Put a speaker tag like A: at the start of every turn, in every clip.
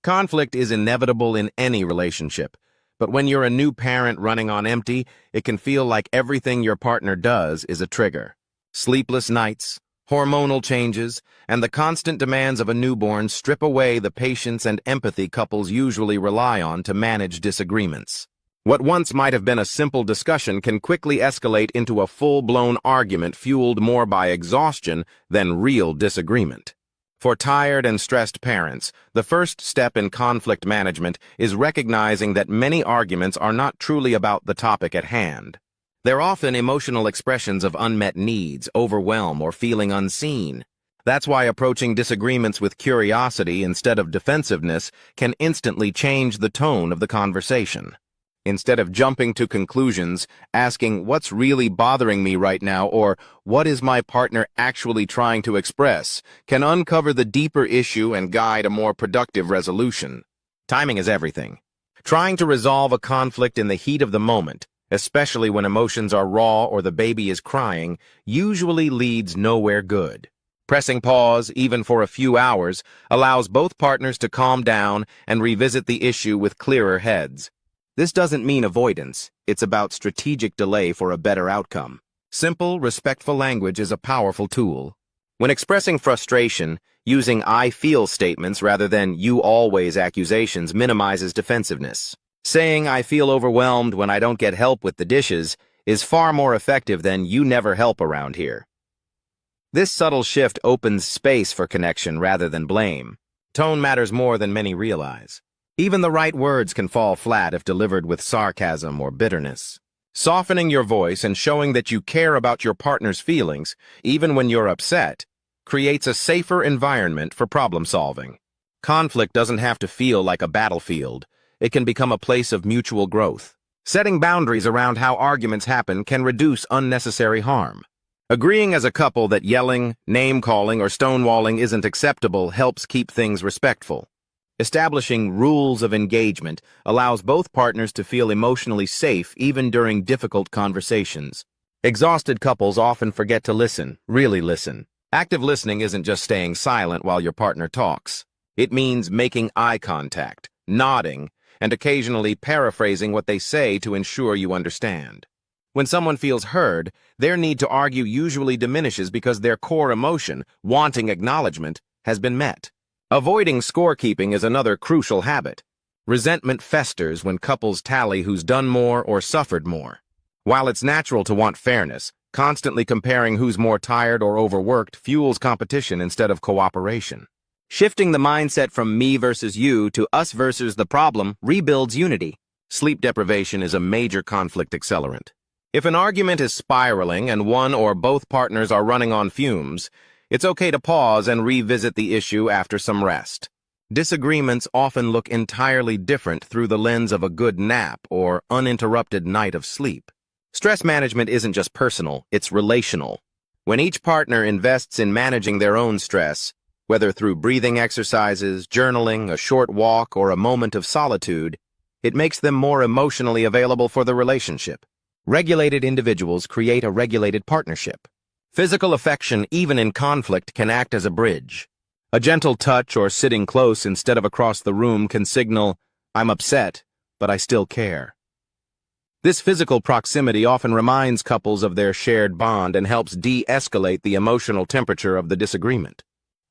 A: Conflict is inevitable in any relationship, but when you're a new parent running on empty, it can feel like everything your partner does is a trigger. Sleepless nights, hormonal changes, and the constant demands of a newborn strip away the patience and empathy couples usually rely on to manage disagreements. What once might have been a simple discussion can quickly escalate into a full-blown argument fueled more by exhaustion than real disagreement. For tired and stressed parents, the first step in conflict management is recognizing that many arguments are not truly about the topic at hand. They're often emotional expressions of unmet needs, overwhelm, or feeling unseen. That's why approaching disagreements with curiosity instead of defensiveness can instantly change the tone of the conversation. Instead of jumping to conclusions, asking what's really bothering me right now or what is my partner actually trying to express can uncover the deeper issue and guide a more productive resolution. Timing is everything. Trying to resolve a conflict in the heat of the moment, especially when emotions are raw or the baby is crying, usually leads nowhere good. Pressing pause, even for a few hours, allows both partners to calm down and revisit the issue with clearer heads. This doesn't mean avoidance. It's about strategic delay for a better outcome. Simple, respectful language is a powerful tool. When expressing frustration, using I feel statements rather than you always accusations minimizes defensiveness. Saying I feel overwhelmed when I don't get help with the dishes is far more effective than you never help around here. This subtle shift opens space for connection rather than blame. Tone matters more than many realize. Even the right words can fall flat if delivered with sarcasm or bitterness. Softening your voice and showing that you care about your partner's feelings, even when you're upset, creates a safer environment for problem solving. Conflict doesn't have to feel like a battlefield. It can become a place of mutual growth. Setting boundaries around how arguments happen can reduce unnecessary harm. Agreeing as a couple that yelling, name-calling, or stonewalling isn't acceptable helps keep things respectful. Establishing rules of engagement allows both partners to feel emotionally safe even during difficult conversations. Exhausted couples often forget to listen, really listen. Active listening isn't just staying silent while your partner talks. It means making eye contact, nodding, and occasionally paraphrasing what they say to ensure you understand. When someone feels heard, their need to argue usually diminishes because their core emotion, wanting acknowledgement, has been met. Avoiding scorekeeping is another crucial habit. Resentment festers when couples tally who's done more or suffered more. While it's natural to want fairness, constantly comparing who's more tired or overworked fuels competition instead of cooperation. Shifting the mindset from me versus you to us versus the problem rebuilds unity. Sleep deprivation is a major conflict accelerant. If an argument is spiraling and one or both partners are running on fumes, it's okay to pause and revisit the issue after some rest. Disagreements often look entirely different through the lens of a good nap or uninterrupted night of sleep. Stress management isn't just personal, it's relational. When each partner invests in managing their own stress, whether through breathing exercises, journaling, a short walk, or a moment of solitude, it makes them more emotionally available for the relationship. Regulated individuals create a regulated partnership. Physical affection, even in conflict, can act as a bridge. A gentle touch or sitting close instead of across the room can signal, I'm upset, but I still care. This physical proximity often reminds couples of their shared bond and helps de-escalate the emotional temperature of the disagreement.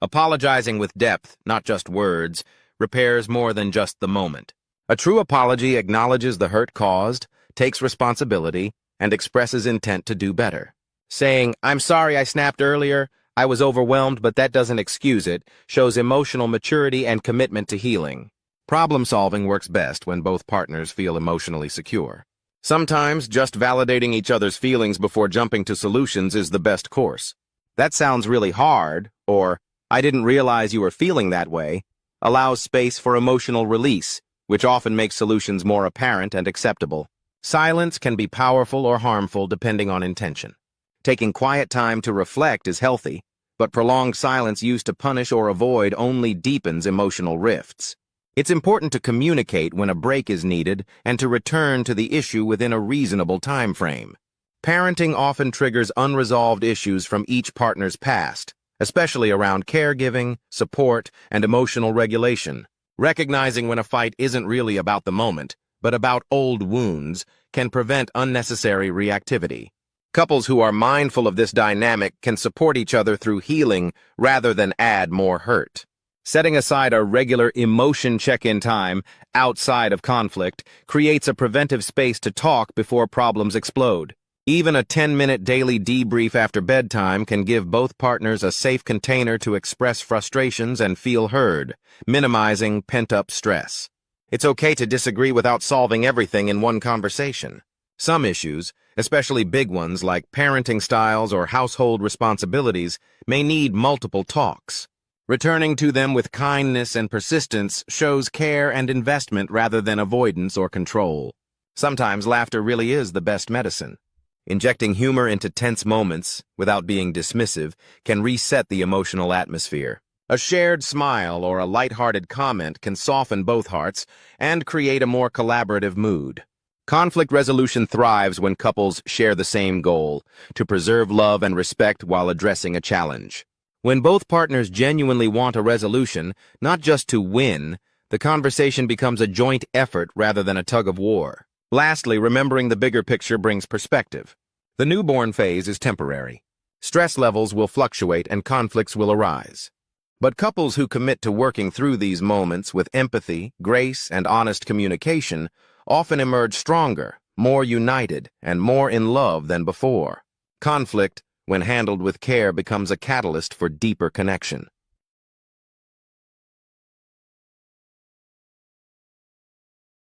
A: Apologizing with depth, not just words, repairs more than just the moment. A true apology acknowledges the hurt caused, takes responsibility, and expresses intent to do better. Saying, I'm sorry I snapped earlier, I was overwhelmed, but that doesn't excuse it, shows emotional maturity and commitment to healing. Problem solving works best when both partners feel emotionally secure. Sometimes just validating each other's feelings before jumping to solutions is the best course. That sounds really hard, or I didn't realize you were feeling that way, allows space for emotional release, which often makes solutions more apparent and acceptable. Silence can be powerful or harmful depending on intention. Taking quiet time to reflect is healthy, but prolonged silence used to punish or avoid only deepens emotional rifts. It's important to communicate when a break is needed and to return to the issue within a reasonable time frame. Parenting often triggers unresolved issues from each partner's past, especially around caregiving, support, and emotional regulation. Recognizing when a fight isn't really about the moment, but about old wounds, can prevent unnecessary reactivity. Couples who are mindful of this dynamic can support each other through healing rather than add more hurt. Setting aside a regular emotion check-in time outside of conflict creates a preventive space to talk before problems explode. Even a 10-minute daily debrief after bedtime can give both partners a safe container to express frustrations and feel heard, minimizing pent-up stress. It's okay to disagree without solving everything in one conversation. Some issues, especially big ones like parenting styles or household responsibilities, may need multiple talks. Returning to them with kindness and persistence shows care and investment rather than avoidance or control. Sometimes laughter really is the best medicine. Injecting humor into tense moments, without being dismissive, can reset the emotional atmosphere. A shared smile or a lighthearted comment can soften both hearts and create a more collaborative mood. Conflict resolution thrives when couples share the same goal, to preserve love and respect while addressing a challenge. When both partners genuinely want a resolution, not just to win, the conversation becomes a joint effort rather than a tug of war. Lastly, remembering the bigger picture brings perspective. The newborn phase is temporary. Stress levels will fluctuate and conflicts will arise. But couples who commit to working through these moments with empathy, grace, and honest communication often emerge stronger, more united, and more in love than before. Conflict, when handled with care, becomes a catalyst for deeper connection.